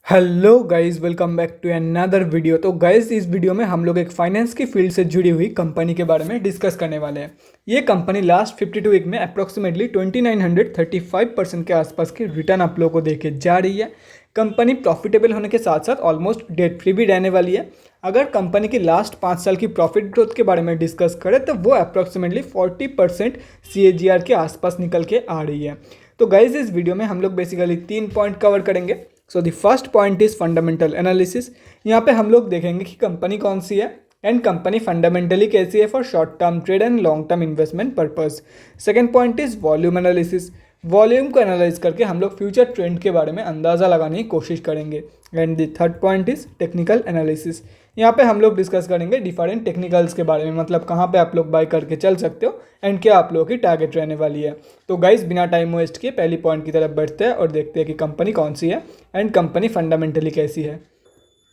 Hello guys, welcome back to another video. तो guys, इस video में हम लोग एक फाइनेंस की फील्ड से जुड़ी हुई कंपनी के बारे में डिस्कस करने वाले हैं। ये कंपनी लास्ट 52 वीक में अप्रोक्सीमेटली 2935% के आसपास की रिटर्न आप लोगों को देके जा रही है। कंपनी प्रॉफिटेबल होने के साथ साथ ऑलमोस्ट डेट फ्री भी रहने वाली है। अगर कंपनी की लास्ट 5 साल की प्रॉफिट ग्रोथ के बारे में डिस्कस करें तो वो अप्रोक्सीमेटली 40% CAGR के आसपास निकल के आ रही है। तो गाइज, इस वीडियो में हम लोग बेसिकली 3 पॉइंट कवर करेंगे। So the first point is fundamental analysis. यहाँ पे हम लोग देखेंगे कि कंपनी कौन सी है एंड कंपनी फंडामेंटली कैसी है for short term trade and long term investment purpose. Second point is volume analysis. Volume को एनालाइज करके हम लोग फ्यूचर ट्रेंड के बारे में अंदाज़ा लगाने की कोशिश करेंगे। And the third point is technical analysis. यहाँ पे हम लोग डिस्कस करेंगे डिफरेंट टेक्निकल्स के बारे में, मतलब कहाँ पे आप लोग बाय करके चल सकते हो एंड क्या आप लोगों की टारगेट रहने वाली है। तो गाइस, बिना टाइम वेस्ट किए पहली पॉइंट की तरफ बढ़ते हैं और देखते हैं कि कंपनी कौन सी है एंड कंपनी फंडामेंटली कैसी है।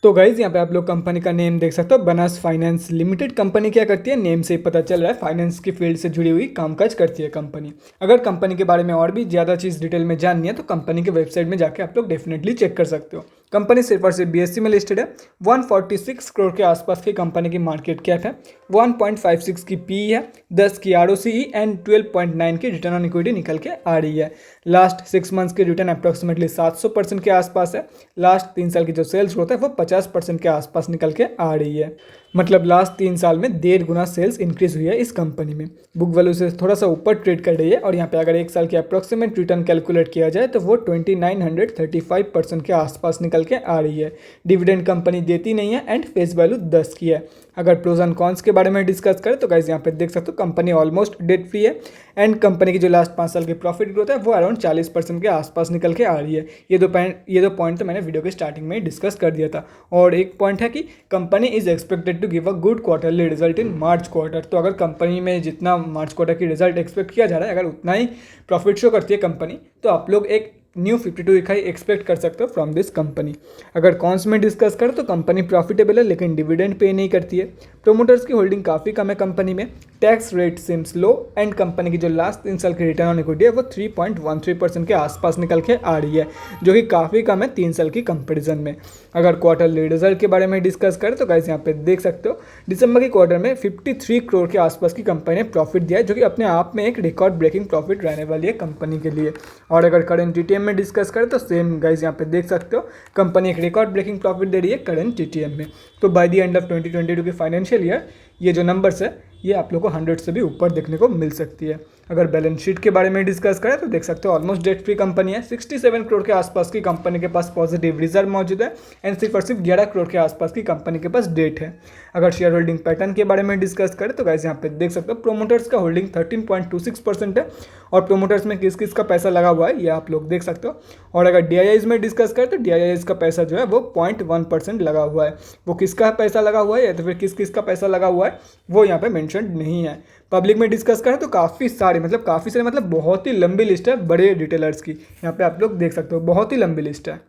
तो गाइज, यहाँ पे आप लोग कंपनी का नेम देख सकते हो, बनास फाइनेंस लिमिटेड। कंपनी क्या करती है, नेम से ही पता चल रहा है, फाइनेंस की फील्ड से जुड़ी हुई कामकाज करती है कंपनी। अगर कंपनी के बारे में और भी ज़्यादा चीज़ डिटेल में जाननी है तो कंपनी के वेबसाइट में जाके आप लोग डेफिनेटली चेक कर सकते हो। कंपनी सिर्फ और सिर्फ BSE में लिस्टेड है। 146 करोड़ के आसपास की कंपनी की मार्केट कैप है। 1.56 की PE है, 10 की ROCE एंड 12.9 की रिटर्न ऑन इक्विटी निकल के आ रही है। लास्ट 6 मंथ्स की रिटर्न अप्रोक्सीमेटली 700% के आसपास है। लास्ट 3 साल की जो सेल्स ग्रोथ है वो 50% के आसपास निकल के आ रही है। मतलब लास्ट 3 साल में 1.5 गुना सेल्स इंक्रीज हुई है इस कंपनी में। बुक वैल्यू से थोड़ा सा ऊपर ट्रेड कर रही है और यहाँ पे अगर 1 साल की अप्रोक्सीमेट रिटर्न कैलकुलेट किया जाए तो वो 2935% के आसपास निकल के आ रही है। डिविडेंड कंपनी देती नहीं है एंड फेस वैल्यू 10 की है। अगर प्रोज एंड कॉन्स के बारे में डिस्कस करें तो गाइस, यहाँ पे देख सकते हो कंपनी ऑलमोस्ट डेट फ्री है एंड कंपनी की जो लास्ट 5 साल की प्रॉफिट ग्रोथ है वो अराउंड 40% के आसपास निकल के आ रही है। ये दो पॉइंट तो मैंने वीडियो के स्टार्टिंग में ही डिस्कस कर दिया था। और एक पॉइंट है कि company is expected to give a good quarterly result in March quarter. तो अगर कंपनी में जितना मार्च क्वार्टर की रिजल्ट एक्सपेक्ट किया जा रहा है, अगर उतना ही प्रॉफिट शो करती है कंपनी, तो आप लोग एक न्यू 52 वीक हाई एक्सपेक्ट कर सकते हो फ्रॉम दिस कंपनी। अगर कॉन्स में डिस्कस करें तो कंपनी प्रॉफिटेबल है लेकिन डिविडेंड पे नहीं करती है। प्रोमोटर्स की होल्डिंग काफ़ी कम है कंपनी में। Tax rate seems low and company की जो लास्ट 3 साल की रिटर्न ऑन इक्विटी है वो 3.13% के आसपास निकल के आ रही है, जो कि काफ़ी कम है 3 साल की कंपेरिजन में। अगर क्वार्टरली रिजल्ट के बारे में डिस्कस करें तो गाइस, यहाँ पे देख सकते हो दिसंबर के क्वार्टर में 53 करोड़ के आसपास की कंपनी ने प्रॉफिट दिया है, जो कि अपने आप में एक रिकॉर्ड ब्रेकिंग प्रॉफिट रहने वाली है कंपनी के लिए। और अगर करंट TTM में डिस्कस करें तो सेम गाइस, यहाँ पे देख सकते हो कंपनी एक रिकॉर्ड ब्रेकिंग प्रॉफिट दे रही है करंट TTM में। तो बाय द एंड ऑफ 2022 की फाइनेंशियल ईयर ये जो नंबर्स है ये आप लोगों को 100 से भी ऊपर देखने को मिल सकती है। अगर बैलेंस शीट के बारे में डिस्कस करें तो देख सकते हो ऑलमोस्ट डेट फ्री कंपनी है। 67 करोड़ के आसपास की कंपनी के पास पॉजिटिव रिजर्व मौजूद है एंड सिर्फ और सिर्फ 11 करोड़ के आसपास की कंपनी के पास डेट है। अगर शेयर होल्डिंग पैटर्न के बारे में डिस्कस करें तो गाइस, यहाँ पे देख सकते हो प्रोमोटर्स का होल्डिंग 13.26% है और प्रोमोटर्स में किस किस का पैसा लगा हुआ है ये आप लोग देख सकते हो। और अगर DIIs में डिस्कस करें तो DIIs का पैसा जो है वो 0.1% लगा हुआ है। वो किसका पैसा लगा हुआ है या तो फिर किस किस का पैसा लगा हुआ है वो यहाँ पे मेंशन नहीं है। पब्लिक में डिस्कस करें तो काफ़ी सारे मतलब बहुत ही लंबी लिस्ट है बड़े रिटेलर्स की। यहाँ पे आप लोग देख सकते हो बहुत ही लंबी लिस्ट है।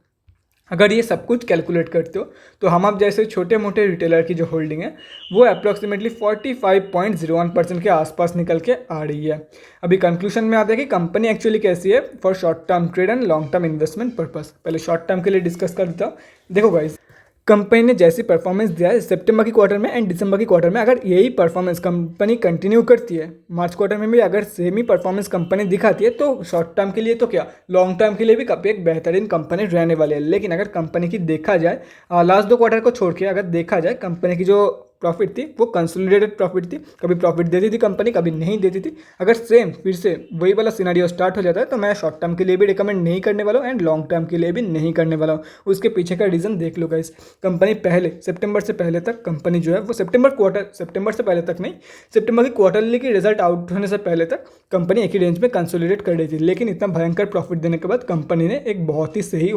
अगर ये सब कुछ कैलकुलेट करते हो तो हम आप जैसे छोटे मोटे रिटेलर की जो होल्डिंग है वो अप्रोक्सीमेटली 45.01% के आसपास निकल के आ रही है। अभी कंक्लूजन में आता है कि कंपनी एक्चुअली कैसी है for short term trade and long term investment purpose. पहले शॉर्ट टर्म के लिए डिस्कस कर देता हूँ। देखो गाइस, कंपनी ने जैसी परफॉर्मेंस दिया है सितंबर की क्वार्टर में एंड दिसंबर की क्वार्टर में, अगर यही परफॉर्मेंस कंपनी कंटिन्यू करती है, मार्च क्वार्टर में भी अगर सेम ही परफॉर्मेंस कंपनी दिखाती है, तो शॉर्ट टर्म के लिए तो क्या, लॉन्ग टर्म के लिए भी काफ़ी एक बेहतरीन कंपनी रहने वाली है। लेकिन अगर कंपनी की देखा जाए लास्ट 2 क्वार्टर को छोड़ के अगर देखा जाए कंपनी की जो प्रॉफिट थी वो कंसोलिडेटेड प्रॉफिट थी। कभी प्रॉफिट देती थी कंपनी, कभी नहीं देती थी। अगर सेम फिर से वही वाला सिनेरियो स्टार्ट हो जाता है तो मैं शॉर्ट टर्म के लिए भी रिकमेंड नहीं करने वाला हूँ एंड लॉन्ग टर्म के लिए भी नहीं करने वाला हूँ। उसके पीछे का रीज़न देख लो गाइस। कंपनी पहले सितंबर से पहले तक कंपनी जो है वो सितंबर से पहले तक नहीं, सितंबर की क्वार्टरली की रिजल्ट आउट होने से पहले तक कंपनी एक ही रेंज में कंसोलिडेट कर रही थी। लेकिन इतना भयंकर प्रॉफिट देने के बाद कंपनी ने एक बहुत ही सही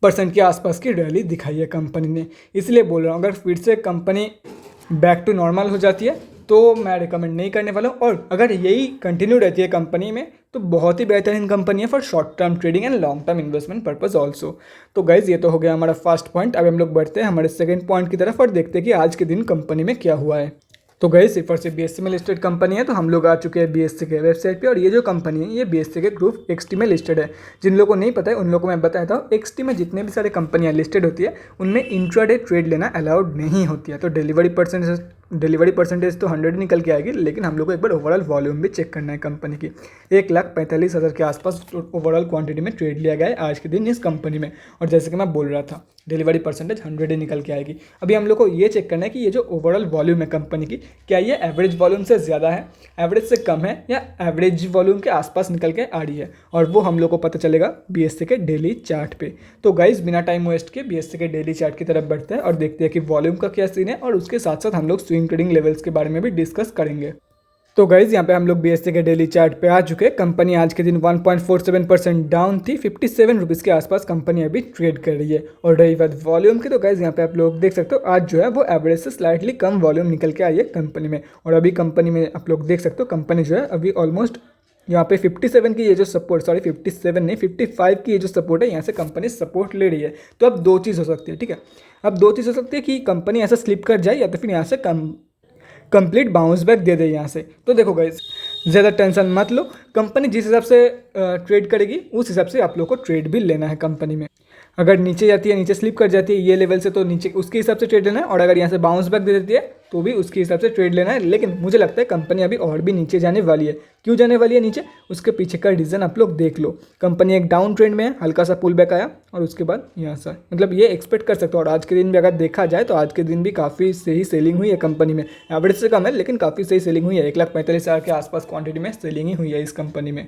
2900% के आसपास की रैली दिखाई है कंपनी ने। इसलिए बोल रहा हूँ अगर फिर से कंपनी बैक टू नॉर्मल हो जाती है तो मैं रिकमेंड नहीं करने वाला हूँ। और अगर यही कंटिन्यू रहती है कंपनी में तो बहुत ही बेहतरीन कंपनी है for short term trading and long term investment purpose also. तो गाइज, ये तो हो गया हमारा फर्स्ट पॉइंट। अब हम लोग बढ़ते हैं हमारे सेकंड पॉइंट की तरफ और देखते हैं कि आज के दिन कंपनी में क्या हुआ है। तो गई सिर्फ और सिर्फ बीएससी में लिस्टेड कंपनी है, तो हम लोग आ चुके हैं बीएससी के वेबसाइट पे। और ये जो कंपनी है ये बीएससी के ग्रुप एक्सटी में लिस्टेड है। जिन लोगों को नहीं पता है उन लोगों को मैं बताता हूँ, एक्सटी में जितने भी सारे कंपनियाँ लिस्टेड होती है उनमें इंट्राडे ट्रेड लेना अलाउड नहीं होती है। तो डिलीवरी परसेंटेज तो 100 निकल के आएगी, लेकिन हम लोग को एक बार ओवरऑल वॉल्यूम भी चेक करना है कंपनी की। 1,45,000 के आसपास ओवरऑल क्वांटिटी में ट्रेड लिया गया है आज के दिन इस कंपनी में। और जैसे कि मैं बोल रहा था, डिलीवरी परसेंटेज 100 ही निकल के आएगी। अभी हम लोग को ये चेक करना है कि ये जो ओवरऑल वॉल्यूम है कंपनी की, क्या ये एवरेज वॉल्यूम से ज़्यादा है, एवरेज से कम है, या एवरेज वॉल्यूम के आसपास निकल के आ रही है। और वो हम लोग को पता चलेगा बीएससी के डेली चार्ट पे। तो गाइस बिना टाइम वेस्ट के बीएससी के डेली चार्ट की तरफ बढ़ते हैं और देखते हैं कि वॉल्यूम का क्या सीन है, और उसके साथ साथ हम लोग स्विंग ट्रेडिंग लेवल्स के बारे में भी डिस्कस करेंगे। तो गाइज यहाँ पे हम लोग बीएससी के डेली चार्ट पे आ चुके हैं। कंपनी आज के दिन 1.47% डाउन थी, 57 रुपीज़ के आसपास कंपनी अभी ट्रेड कर रही है। और रही बात वॉल्यूम की, तो गाइज यहाँ पे आप लोग देख सकते हो आज जो है वो एवरेज से स्लाइटली कम वॉल्यूम निकल के आई है कंपनी में। और अभी कंपनी में आप लोग देख सकते हो कंपनी जो है अभी ऑलमोस्ट यहाँ पे 57 की ये जो सपोर्ट, 57 नहीं 55 की ये जो सपोर्ट है, यहाँ से कंपनी सपोर्ट ले रही है। तो अब दो चीज़ हो सकती है, ठीक है। अब दो चीज़ हो सकती है कि कंपनी ऐसा स्लिप कर जाए, या तो फिर यहाँ से कंप्लीट बाउंस बैक दे दे यहाँ से। तो देखो गाइस, ज़्यादा टेंशन मत लो, कंपनी जिस हिसाब से ट्रेड करेगी उस हिसाब से आप लोग को ट्रेड भी लेना है कंपनी में। अगर नीचे जाती है, नीचे स्लिप कर जाती है ये लेवल से, तो नीचे उसके हिसाब से ट्रेड लेना है। और अगर यहाँ से बाउंस बैक दे देती है तो भी उसके हिसाब से ट्रेड लेना है। लेकिन मुझे लगता है कंपनी अभी और भी नीचे जाने वाली है। क्यों जाने वाली है नीचे, उसके पीछे का रीज़न आप लोग देख लो। कंपनी एक डाउन ट्रेंड में है, हल्का सा पुल बैक आया और उसके बाद यहाँ से मतलब ये एक्सपेक्ट कर सकते हो। और आज के दिन भी अगर देखा जाए तो आज के दिन भी काफ़ी सही सेलिंग हुई है कंपनी में। एवरेज से कम है लेकिन काफ़ी सही सेलिंग हुई है। 1,45,000 के आसपास क्वांटिटी में सेलिंग ही हुई है इस कंपनी में।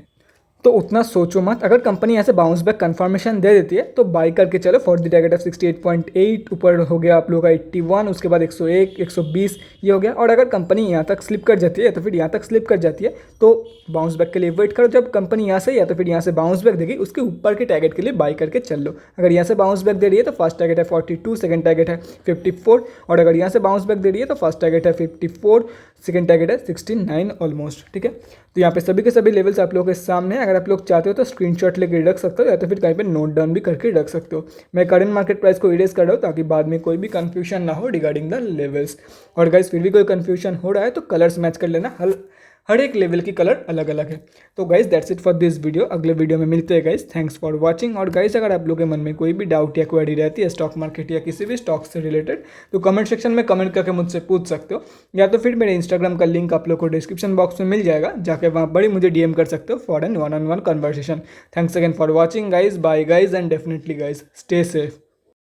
तो उतना सोचो मत, अगर कंपनी ऐसे बाउंस बैक कंफर्मेशन दे देती है तो बाई करके चलो फॉर द टारगेट ऑफ 68.8। ऊपर हो गया आप लोगों का 81, उसके बाद 101, 120 ये हो गया। और अगर कंपनी यहाँ तक स्लिप कर जाती है, तो फिर यहाँ तक स्लिप कर जाती है तो बाउंस बैक के लिए वेट करो। जब कंपनी यहाँ से या तो फिर यहाँ से बाउंस बैक देगी, उसके ऊपर के टारगेट के लिए बाई करके चल लो। अगर यहाँ से बाउंस बैक दे रही है तो फर्स्ट टारगेट है 42, सेकंड टारगेट है 54। और अगर यहाँ से बाउंस बैक दे रही है तो फर्स्ट टारगेट है 54, सेकंड टारगेट है 69 ऑलमोस्ट, ठीक है। तो यहाँ पे सभी के सभी लेवल्स आप लोगों के सामने है। अगर आप लोग चाहते हो तो स्क्रीनशॉट लेके रख सकते हो, या तो फिर कहीं पे नोट डाउन भी करके रख सकते हो। मैं करंट मार्केट प्राइस को इरेज कर रहा हूँ ताकि बाद में कोई भी कंफ्यूजन ना हो रिगार्डिंग द लेवल्स। और गाइस फिर भी कोई कंफ्यूजन हो रहा है तो कलर्स मैच कर लेना, हर एक लेवल की कलर अलग अलग है। तो guys that's it for this video. अगले वीडियो में मिलते हैं गाइस। Thanks for watching. और गाइस अगर आप लोगों के मन में कोई भी डाउट या क्वेरी रहती है स्टॉक मार्केट या किसी भी स्टॉक से रिलेटेड, तो कमेंट सेक्शन में कमेंट करके मुझसे पूछ सकते हो, या तो फिर मेरे इंस्टाग्राम का लिंक आप लोग को डिस्क्रिप्शन बॉक्स में मिल जाएगा, जाके वहाँ बड़ी मुझे डीएम कर सकते हो for an 1-on-1 conversation. Thanks again for watching guys, bye guys, and definitely guys stay safe.